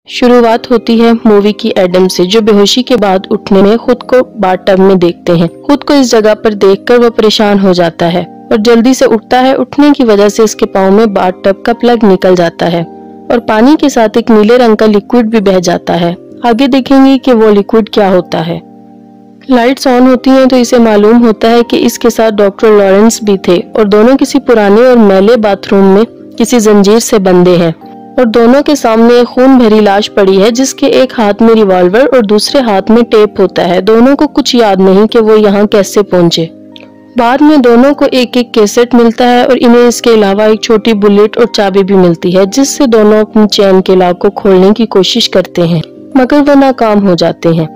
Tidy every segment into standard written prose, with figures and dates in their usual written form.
शुरुआत होती है मूवी की एडम से, जो बेहोशी के बाद उठने में खुद को बाथटब में देखते हैं। खुद को इस जगह पर देखकर वो परेशान हो जाता है और जल्दी से उठता है। उठने की वजह से इसके पाँव में बाथटब का प्लग निकल जाता है और पानी के साथ एक नीले रंग का लिक्विड भी बह जाता है। आगे देखेंगे कि वो लिक्विड क्या होता है। लाइट्स ऑन होती हैं तो इसे मालूम होता है कि इसके साथ डॉक्टर लॉरेंस भी थे और दोनों किसी पुराने और मैले बाथरूम में किसी जंजीर से बंधे हैं और दोनों के सामने एक खून भरी लाश पड़ी है, जिसके एक हाथ में रिवॉल्वर और दूसरे हाथ में टेप होता है। दोनों को कुछ याद नहीं कि वो यहाँ कैसे पहुंचे। बाद में दोनों को एक एक कैसेट मिलता है और इन्हें इसके अलावा एक छोटी बुलेट और चाबी भी मिलती है, जिससे दोनों अपनी चैन के लॉक को खोलने की कोशिश करते हैं, मगर वो नाकाम हो जाते हैं।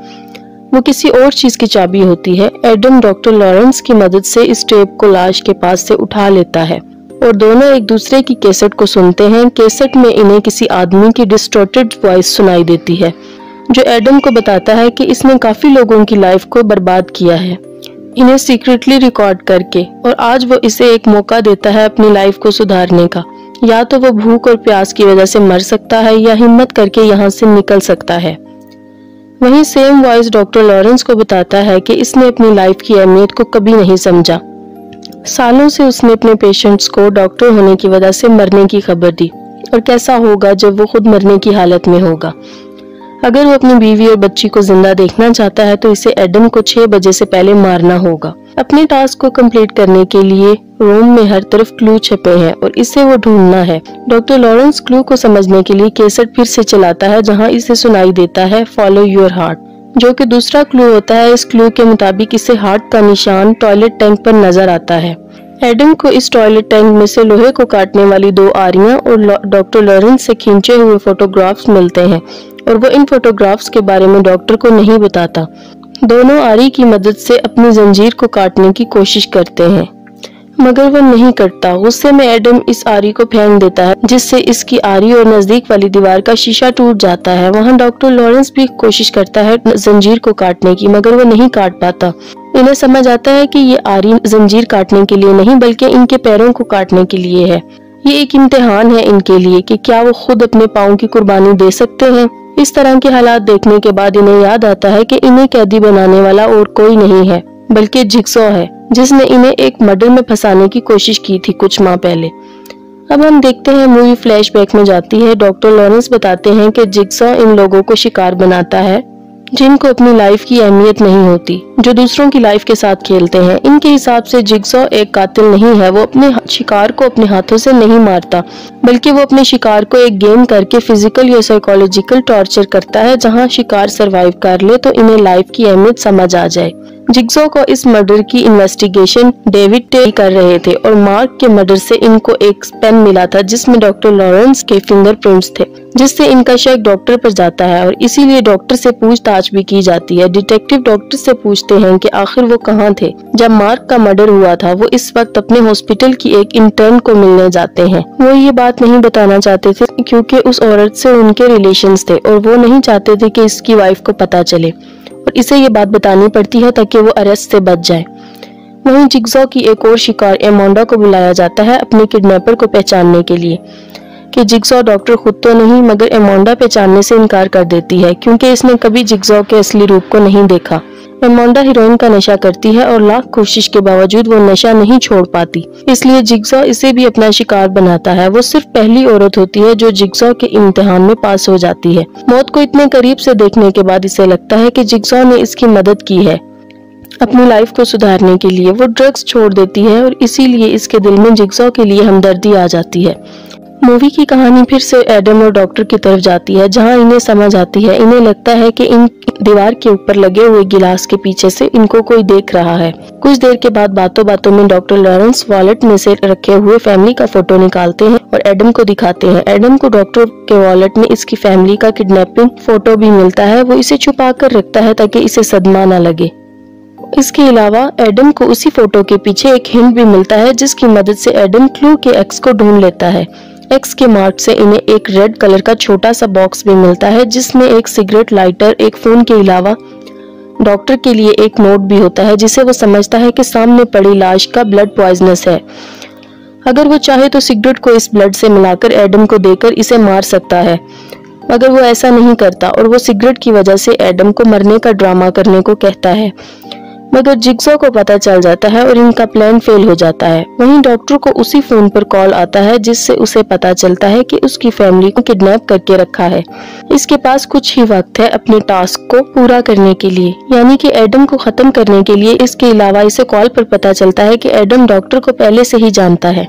वो किसी और चीज की चाबी होती है। एडम डॉक्टर लॉरेंस की मदद से इस टेप को लाश के पास से उठा लेता है और दोनों एक दूसरे की कैसेट को सुनते हैं। कैसेट में इन्हें किसी आदमी की डिस्टॉर्टेड वॉइस सुनाई देती है, जो एडम को बताता है कि इसने काफी लोगों की लाइफ को बर्बाद किया है, इन्हें सीक्रेटली रिकॉर्ड करके, और आज वो इसे एक मौका देता है अपनी लाइफ को सुधारने का। या तो वो भूख और प्यास की वजह से मर सकता है या हिम्मत करके यहाँ से निकल सकता है। वहीं सेम वॉइस डॉक्टर लॉरेंस को बताता है कि इसने अपनी लाइफ की अहमियत को कभी नहीं समझा। सालों से उसने अपने पेशेंट्स को डॉक्टर होने की वजह से मरने की खबर दी, और कैसा होगा जब वो खुद मरने की हालत में होगा। अगर वो अपनी बीवी और बच्ची को जिंदा देखना चाहता है तो इसे एडम को 6 बजे से पहले मारना होगा। अपने टास्क को कंप्लीट करने के लिए रूम में हर तरफ क्लू छपे हैं और इसे वो ढूंढना है। डॉक्टर लॉरेंस क्लू को समझने के लिए कैसेट फिर से चलाता है, जहां इसे सुनाई देता है फॉलो योर हार्ट, जो कि दूसरा क्लू होता है। इस क्लू के मुताबिक इसे हार्ट का निशान टॉयलेट टैंक पर नजर आता है। एडम को इस टॉयलेट टैंक में से लोहे को काटने वाली 2 आरियां और डॉक्टर लॉरेंस से खींचे हुए फोटोग्राफ्स मिलते हैं, और वो इन फोटोग्राफ्स के बारे में डॉक्टर को नहीं बताता। दोनों आरी की मदद से अपनी जंजीर को काटने की कोशिश करते हैं, मगर वो नहीं करता। गुस्से में एडम इस आरी को फेंक देता है, जिससे इसकी आरी और नजदीक वाली दीवार का शीशा टूट जाता है। वहाँ डॉक्टर लॉरेंस भी कोशिश करता है जंजीर को काटने की, मगर वो नहीं काट पाता। इन्हें समझ आता है कि ये आरी जंजीर काटने के लिए नहीं, बल्कि इनके पैरों को काटने के लिए है। ये एक इम्तिहान है इनके लिए कि क्या वो खुद अपने पाँव की कुर्बानी दे सकते हैं। इस तरह के हालात देखने के बाद इन्हें याद आता है कि इन्हें कैदी बनाने वाला और कोई नहीं है, बल्कि जिगसॉ है, जिसने इन्हें एक मर्डर में फंसाने की कोशिश की थी कुछ माह पहले। अब हम देखते हैं मूवी फ्लैशबैक में जाती है। डॉक्टर लॉरेंस बताते हैं कि जिगसॉ इन लोगों को शिकार बनाता है जिनको अपनी लाइफ की अहमियत नहीं होती, जो दूसरों की लाइफ के साथ खेलते हैं। इनके हिसाब से जिगसॉ एक कातिल नहीं है। वो अपने शिकार को अपने हाथों से नहीं मारता, बल्कि वो अपने शिकार को एक गेम करके फिजिकल या साइकोलॉजिकल टॉर्चर करता है, जहां शिकार सरवाइव कर ले तो इन्हें लाइफ की अहमियत समझ आ जाए। जिगसॉ को इस मर्डर की इन्वेस्टिगेशन डेविड टे कर रहे थे, और मार्क के मर्डर से इनको एक पेन मिला था जिसमें डॉक्टर लॉरेंस के फिंगरप्रिंट्स थे, जिससे इनका शक डॉक्टर पर जाता है और इसीलिए डॉक्टर से पूछताछ भी की जाती है। डिटेक्टिव डॉक्टर से पूछते हैं कि आखिर वो कहाँ थे जब मार्क का मर्डर हुआ था। वो इस वक्त अपने हॉस्पिटल की एक इंटर्न को मिलने जाते हैं। वो ये बात नहीं बताना चाहते थे क्योंकि उस औरत से उनके रिलेशंस थे और वो नहीं चाहते थे कि इसकी वाइफ को पता चले, और इसे ये बात बतानी पड़ती है ताकि वो अरेस्ट से बच जाए। वहीं जिगसॉ की एक और शिकार एमोंडा को बुलाया जाता है अपने किडनैपर को पहचानने के लिए, कि जिगसॉ डॉक्टर खुद तो नहीं मगर एमोंडा पहचानने से इनकार कर देती है क्योंकि इसने कभी जिगसॉ के असली रूप को नहीं देखा। एमोंडा हीरोइन का नशा करती है और लाख कोशिश के बावजूद वो नशा नहीं छोड़ पाती, इसलिए जिगसॉ इसे भी अपना शिकार बनाता है। वो सिर्फ पहली औरत होती है जो जिगसॉ के इम्तिहान में पास हो जाती है। मौत को इतने करीब से देखने के बाद इसे लगता है कि जिगसॉ ने इसकी मदद की है अपनी लाइफ को सुधारने के लिए। वो ड्रग्स छोड़ देती है और इसीलिए इसके दिल में जिगसॉ के लिए हमदर्दी आ जाती है। मूवी की कहानी फिर से एडम और डॉक्टर की तरफ जाती है, जहां इन्हें समझ आती है। इन्हें लगता है कि इन दीवार के ऊपर लगे हुए गिलास के पीछे से इनको कोई देख रहा है। कुछ देर के बाद बातों बातों में डॉक्टर लॉरेंस वॉलेट में से रखे हुए फैमिली का फोटो निकालते हैं और एडम को दिखाते हैं। एडम को डॉक्टर के वॉलेट में इसकी फैमिली का किडनैपिंग फोटो भी मिलता है। वो इसे छुपा कर रखता है ताकि इसे सदमा न लगे। इसके अलावा एडम को उसी फोटो के पीछे एक हिंट भी मिलता है, जिसकी मदद से एडम क्लू के एक्स को ढूंढ लेता है। एक्स के मार्क से इन्हें एक रेड कलर का छोटा सा बॉक्स भी मिलता है, जिसमें एक सिगरेट लाइटर, एक फोन के अलावा डॉक्टर के लिए एक नोट भी होता है, जिसे वो समझता है कि सामने पड़ी लाश का ब्लड पॉइजनस है। अगर वो चाहे तो सिगरेट को इस ब्लड से मिलाकर एडम को देकर इसे मार सकता है। मगर वो ऐसा नहीं करता और वो सिगरेट की वजह से एडम को मरने का ड्रामा करने को कहता है। मगर जिगसॉ को पता चल जाता है और इनका प्लान फेल हो जाता है। वहीं डॉक्टर को उसी फोन पर कॉल आता है जिससे उसे पता चलता है कि उसकी फैमिली को किडनैप करके रखा है। इसके पास कुछ ही वक्त है अपने टास्क को पूरा करने के लिए, यानी कि एडम को खत्म करने के लिए। इसके अलावा इसे कॉल पर पता चलता है कि एडम डॉक्टर को पहले से ही जानता है।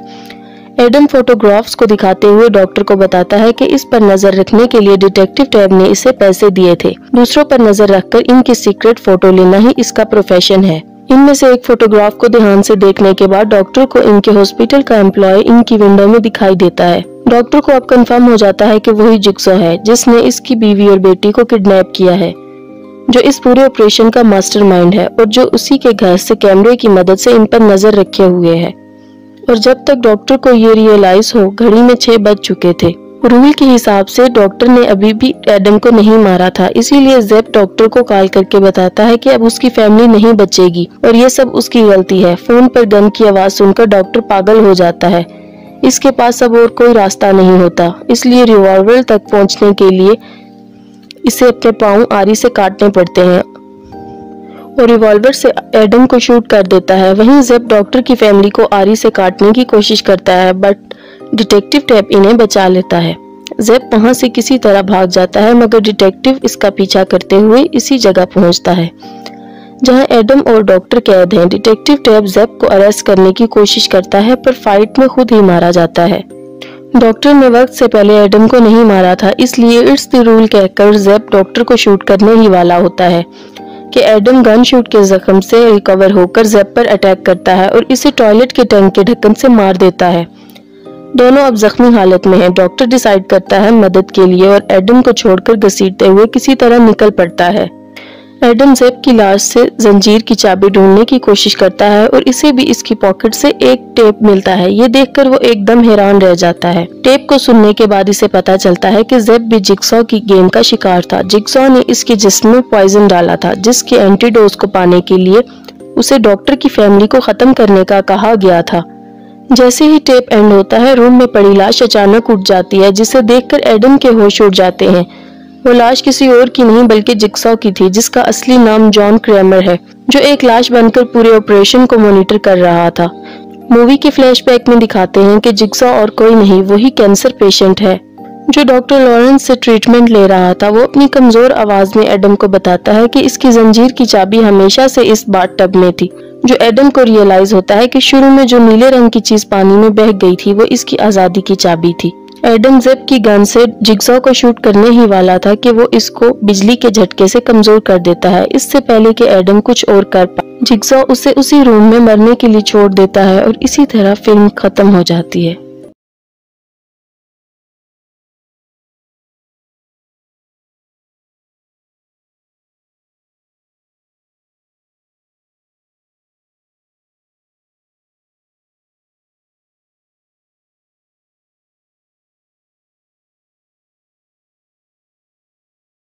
एडम फोटोग्राफ्स को दिखाते हुए डॉक्टर को बताता है कि इस पर नजर रखने के लिए डिटेक्टिव टैब ने इसे पैसे दिए थे। दूसरों पर नजर रखकर इनकी सीक्रेट फोटो लेना ही इसका प्रोफेशन है। इनमें से एक फोटोग्राफ को ध्यान से देखने के बाद डॉक्टर को इनके हॉस्पिटल का एम्प्लॉय इनकी विंडो में दिखाई देता है। डॉक्टर को अब कंफर्म हो जाता है कि वही जिगसॉ है जिसने इसकी बीवी और बेटी को किडनैप किया है, जो इस पूरे ऑपरेशन का मास्टरमाइंड है और जो उसी के घर से कैमरे की मदद से इन पर नजर रखे हुए है। और जब तक डॉक्टर को ये रियलाइज हो, घड़ी में 6 बज चुके थे। रूल के हिसाब से डॉक्टर ने अभी भी एडम को नहीं मारा था, इसीलिए ज़ेप डॉक्टर को कॉल करके बताता है कि अब उसकी फैमिली नहीं बचेगी और ये सब उसकी गलती है। फोन पर गन की आवाज सुनकर डॉक्टर पागल हो जाता है। इसके पास अब और कोई रास्ता नहीं होता, इसलिए रिवॉल्वर तक पहुंचने के लिए इसे अपने पाँव आरी से काटने पड़ते हैं और रिवॉल्वर से एडम को शूट कर देता है। वहीं ज़ेप डॉक्टर की फैमिली को आरी से काटने की कोशिश करता है, बट डिटेक्टिव टैब इन्हें बचा लेता है। ज़ेप वहां से किसी तरह भाग जाता है, मगर डिटेक्टिव इसका पीछा करते हुए इसी जगह पहुंचता है जहां एडम और डॉक्टर कैद हैं। डिटेक्टिव टैब ज़ेप को अरेस्ट करने की कोशिश करता है, पर फाइट में खुद ही मारा जाता है। डॉक्टर ने वक्त से पहले एडम को नहीं मारा था, इसलिए इट्स द रूल कहकर ज़ेप डॉक्टर को शूट करने ही वाला होता है कि एडम गन शूट के जख्म से रिकवर होकर ज़ेप पर अटैक करता है और इसे टॉयलेट के टैंक के ढक्कन से मार देता है। दोनों अब जख्मी हालत में हैं। डॉक्टर डिसाइड करता है मदद के लिए और एडम को छोड़कर घसीटते हुए किसी तरह निकल पड़ता है। एडम ज़ेप की लाश से जंजीर की चाबी ढूंढने की कोशिश करता है और इसे भी इसकी पॉकेट से एक टेप मिलता है। ये देखकर वो एकदम हैरान रह जाता है। टेप को सुनने के बाद इसे पता चलता है कि ज़ेप भी जिगसॉ की गेम का शिकार था। जिगसॉ ने इसके जिस्म में पॉइजन डाला था, जिसके एंटीडोज को पाने के लिए उसे डॉक्टर की फैमिली को खत्म करने का कहा गया था। जैसे ही टेप एंड होता है, रूम में पड़ी लाश अचानक उठ जाती है, जिसे देखकर एडम के होश उड़ जाते हैं। वो लाश किसी और की नहीं बल्कि जिगसॉ की थी, जिसका असली नाम जॉन क्रैमर है, जो एक लाश बनकर पूरे ऑपरेशन को मॉनिटर कर रहा था। मूवी के फ्लैशबैक में दिखाते हैं कि जिगसॉ और कोई नहीं, वही कैंसर पेशेंट है जो डॉक्टर लॉरेंस से ट्रीटमेंट ले रहा था। वो अपनी कमजोर आवाज में एडम को बताता है कि इसकी जंजीर की चाबी हमेशा से इस बाथटब में थी। जो एडम को रियलाइज होता है कि शुरू में जो नीले रंग की चीज पानी में बह गई थी वो इसकी आजादी की चाबी थी। एडम ज़ेप की गन से जिगसॉ को शूट करने ही वाला था कि वो इसको बिजली के झटके से कमजोर कर देता है, इससे पहले कि एडम कुछ और कर पाए। जिगसॉ उसे उसी रूम में मरने के लिए छोड़ देता है और इसी तरह फिल्म खत्म हो जाती है।